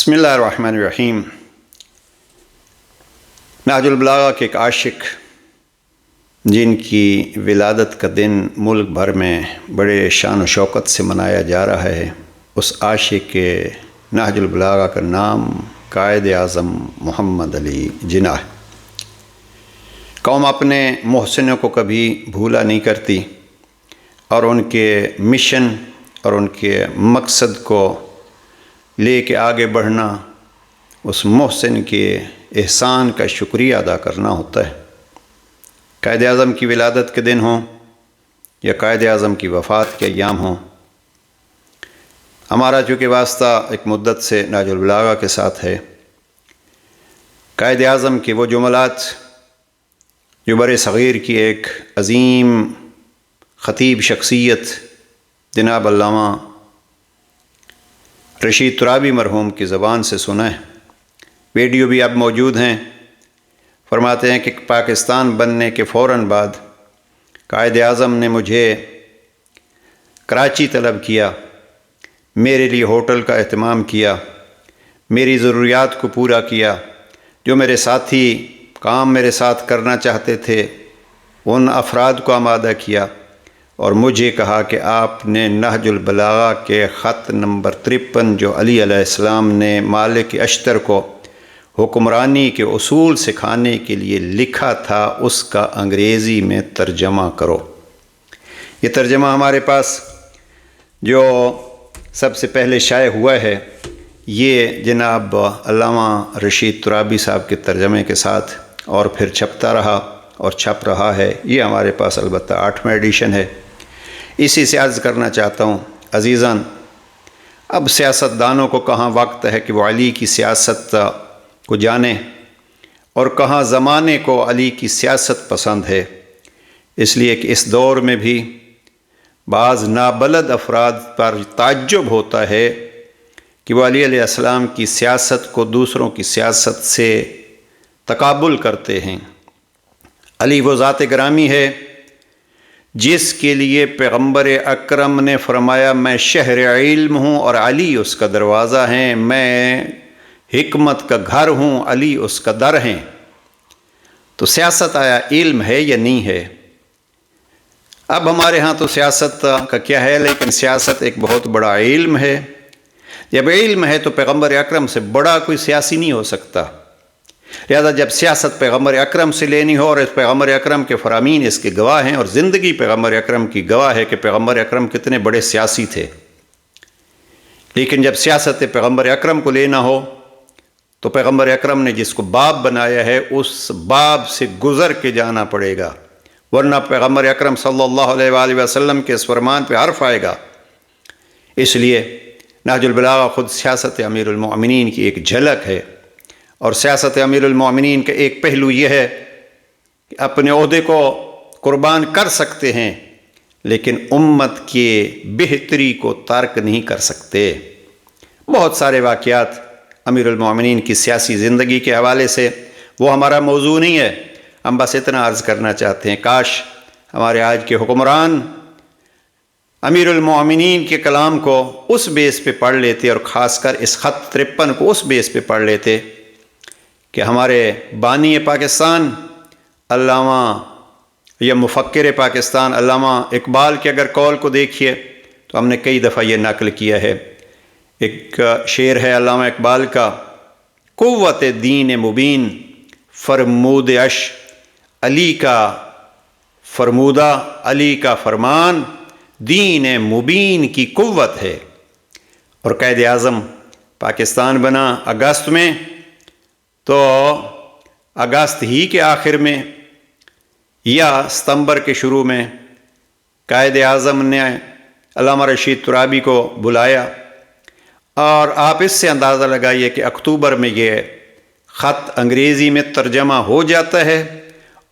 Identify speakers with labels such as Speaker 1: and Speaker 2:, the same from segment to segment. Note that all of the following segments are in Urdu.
Speaker 1: بسم اللہ الرحمن الرحیم۔ نہج البلاغہ کے ایک عاشق جن کی ولادت کا دن ملک بھر میں بڑے شان و شوکت سے منایا جا رہا ہے، اس عاشق کے نہج البلاغہ کا نام قائد اعظم محمد علی جناح ہے۔ قوم اپنے محسنوں کو کبھی بھولا نہیں کرتی اور ان کے مشن اور ان کے مقصد کو لے کے آگے بڑھنا اس محسن کے احسان کا شکریہ ادا کرنا ہوتا ہے۔ قائد اعظم کی ولادت کے دن ہوں یا قائد اعظم کی وفات کے ایام ہوں، ہمارا چونکہ واسطہ ایک مدت سے نہج البلاغہ کے ساتھ ہے۔ قائد اعظم کے وہ جملات جو بر صغیر کی ایک عظیم خطیب شخصیت جناب علامہ رشید ترابی مرحوم کی زبان سے سنا ہے، ویڈیو بھی اب موجود ہیں۔ فرماتے ہیں کہ پاکستان بننے کے فوراً بعد قائد اعظم نے مجھے کراچی طلب کیا، میرے لیے ہوٹل کا اہتمام کیا، میری ضروریات کو پورا کیا، جو میرے ساتھی کام میرے ساتھ کرنا چاہتے تھے ان افراد کو آمادہ کیا، اور مجھے کہا کہ آپ نے نہج البلاغہ کے خط نمبر 53 جو علی علیہ السلام نے مالک اشتر کو حکمرانی کے اصول سکھانے کے لیے لکھا تھا، اس کا انگریزی میں ترجمہ کرو۔ یہ ترجمہ ہمارے پاس جو سب سے پہلے شائع ہوا ہے یہ جناب علامہ رشید ترابی صاحب کے ترجمے کے ساتھ اور پھر چھپتا رہا اور چھپ رہا ہے۔ یہ ہمارے پاس البتہ 8واں ایڈیشن ہے۔ اسی سے عرض کرنا چاہتا ہوں عزیزان، اب سیاستدانوں کو کہاں وقت ہے کہ وہ علی کی سیاست کو جانیں اور کہاں زمانے کو علی کی سیاست پسند ہے، اس لیے کہ اس دور میں بھی بعض نابلد افراد پر تعجب ہوتا ہے کہ وہ علی علیہ السلام کی سیاست کو دوسروں کی سیاست سے تقابل کرتے ہیں۔ علی وہ ذات گرامی ہے جس کے لیے پیغمبر اکرم نے فرمایا میں شہر علم ہوں اور علی اس کا دروازہ ہیں، میں حکمت کا گھر ہوں، علی اس کا در ہیں۔ تو سیاست آیا علم ہے یا نہیں ہے؟ اب ہمارے ہاں تو سیاست کا کیا ہے، لیکن سیاست ایک بہت بڑا علم ہے۔ جب علم ہے تو پیغمبر اکرم سے بڑا کوئی سیاسی نہیں ہو سکتا، لہذا جب سیاست پیغمبر اکرم سے لینی ہو اور اس پیغمبر اکرم کے فرامین اس کے گواہ ہیں اور زندگی پیغمبر اکرم کی گواہ ہے کہ پیغمبر اکرم کتنے بڑے سیاسی تھے، لیکن جب سیاست پیغمبر اکرم کو لینا ہو تو پیغمبر اکرم نے جس کو باب بنایا ہے اس باب سے گزر کے جانا پڑے گا، ورنہ پیغمبر اکرم صلی اللہ علیہ وآلہ وسلم کے اس فرمان پہ حرف آئے گا۔ اس لیے نہج البلاغہ خود سیاست امیر المؤمنین کی ایک جھلک ہے، اور سیاست امیر المؤمنین کا ایک پہلو یہ ہے کہ اپنے عہدے کو قربان کر سکتے ہیں لیکن امت کے بہتری کو ترک نہیں کر سکتے۔ بہت سارے واقعات امیر المؤمنین کی سیاسی زندگی کے حوالے سے، وہ ہمارا موضوع نہیں ہے، ہم بس اتنا عرض کرنا چاہتے ہیں کاش ہمارے آج کے حکمران امیر المؤمنین کے کلام کو اس بیس پہ پڑھ لیتے اور خاص کر اس خط 53 کو اس بیس پہ پڑھ لیتے کہ ہمارے بانی پاکستان علامہ یا مفکر پاکستان علامہ اقبال کے اگر قول کو دیکھیے تو ہم نے کئی دفعہ یہ نقل کیا ہے۔ ایک شعر ہے علامہ اقبال کا، قوت دین مبین فرمود عش، علی کا فرمودہ علی کا فرمان دین مبین کی قوت ہے۔ اور قائد اعظم پاکستان بنا اگست میں، تو اگست ہی کے آخر میں یا ستمبر کے شروع میں قائد اعظم نے علامہ رشید ترابی کو بلایا، اور آپ اس سے اندازہ لگائیے کہ اکتوبر میں یہ خط انگریزی میں ترجمہ ہو جاتا ہے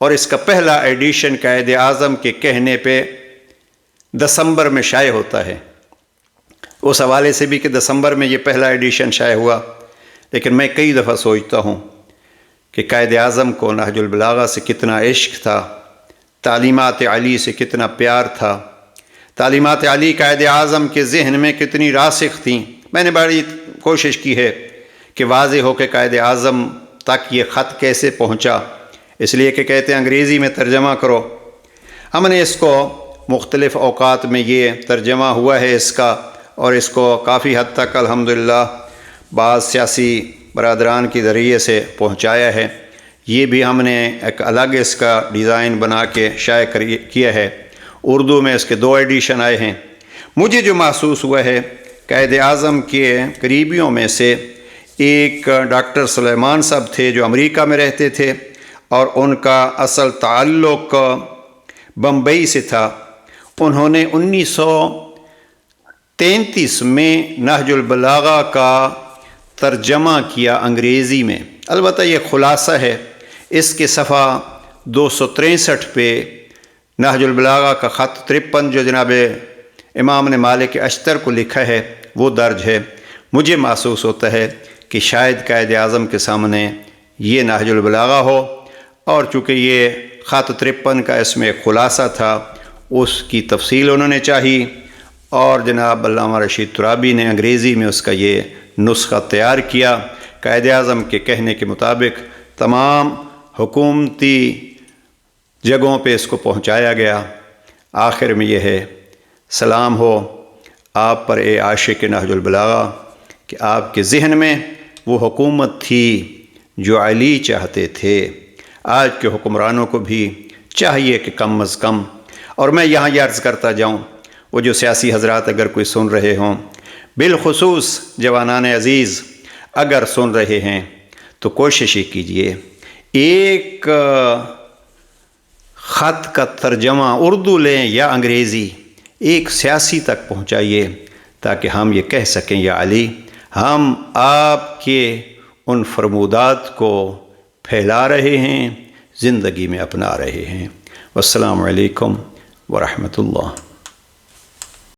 Speaker 1: اور اس کا پہلا ایڈیشن قائد اعظم کے کہنے پہ دسمبر میں شائع ہوتا ہے۔ اس حوالے سے بھی کہ دسمبر میں یہ پہلا ایڈیشن شائع ہوا، لیکن میں کئی دفعہ سوچتا ہوں کہ قائد اعظم کو نہج البلاغہ سے کتنا عشق تھا، تعلیمات علی سے کتنا پیار تھا، تعلیمات علی قائد اعظم کے ذہن میں کتنی راسخ تھیں۔ میں نے بڑی کوشش کی ہے کہ واضح ہو کہ قائد اعظم تک یہ خط کیسے پہنچا، اس لیے کہ کہتے ہیں انگریزی میں ترجمہ کرو۔ ہم نے اس کو مختلف اوقات میں یہ ترجمہ ہوا ہے اس کا، اور اس کو کافی حد تک الحمدللہ بعض سیاسی برادران کے ذریعے سے پہنچایا ہے۔ یہ بھی ہم نے ایک الگ اس کا ڈیزائن بنا کے شائع کیا ہے۔ اردو میں اس کے 2 ایڈیشن آئے ہیں۔ مجھے جو محسوس ہوا ہے، قائد اعظم کے قریبیوں میں سے ایک ڈاکٹر سلیمان صاحب تھے جو امریکہ میں رہتے تھے، اور ان کا اصل تعلق بمبئی سے تھا۔ انہوں نے 1933 میں نہج البلاغہ کا ترجمہ کیا انگریزی میں۔ البتہ یہ خلاصہ ہے، اس کے صفحہ 263 پہ نہج البلاغہ کا خط 53 جو جناب امام نے مالک اشتر کو لکھا ہے وہ درج ہے۔ مجھے محسوس ہوتا ہے کہ شاید قائد اعظم کے سامنے یہ نہج البلاغہ ہو، اور چونکہ یہ خط 53 کا اس میں خلاصہ تھا، اس کی تفصیل انہوں نے چاہی، اور جناب علامہ رشید ترابی نے انگریزی میں اس کا یہ نسخہ تیار کیا۔ قائد اعظم کے کہنے کے مطابق تمام حکومتی جگہوں پہ اس کو پہنچایا گیا۔ آخر میں یہ ہے، سلام ہو آپ پر اے عاشق نہج البلاغہ، کہ آپ کے ذہن میں وہ حکومت تھی جو علی چاہتے تھے۔ آج کے حکمرانوں کو بھی چاہیے کہ کم از کم، اور میں یہاں یہ عرض کرتا جاؤں، وہ جو سیاسی حضرات اگر کوئی سن رہے ہوں، بالخصوص جوانان عزیز اگر سن رہے ہیں، تو کوشش ہی کیجئے ایک خط کا ترجمہ اردو لیں یا انگریزی، ایک سیاسی تک پہنچائیے، تاکہ ہم یہ کہہ سکیں یا علی، ہم آپ کے ان فرمودات کو پھیلا رہے ہیں، زندگی میں اپنا رہے ہیں۔ والسلام علیکم ورحمۃ اللہ۔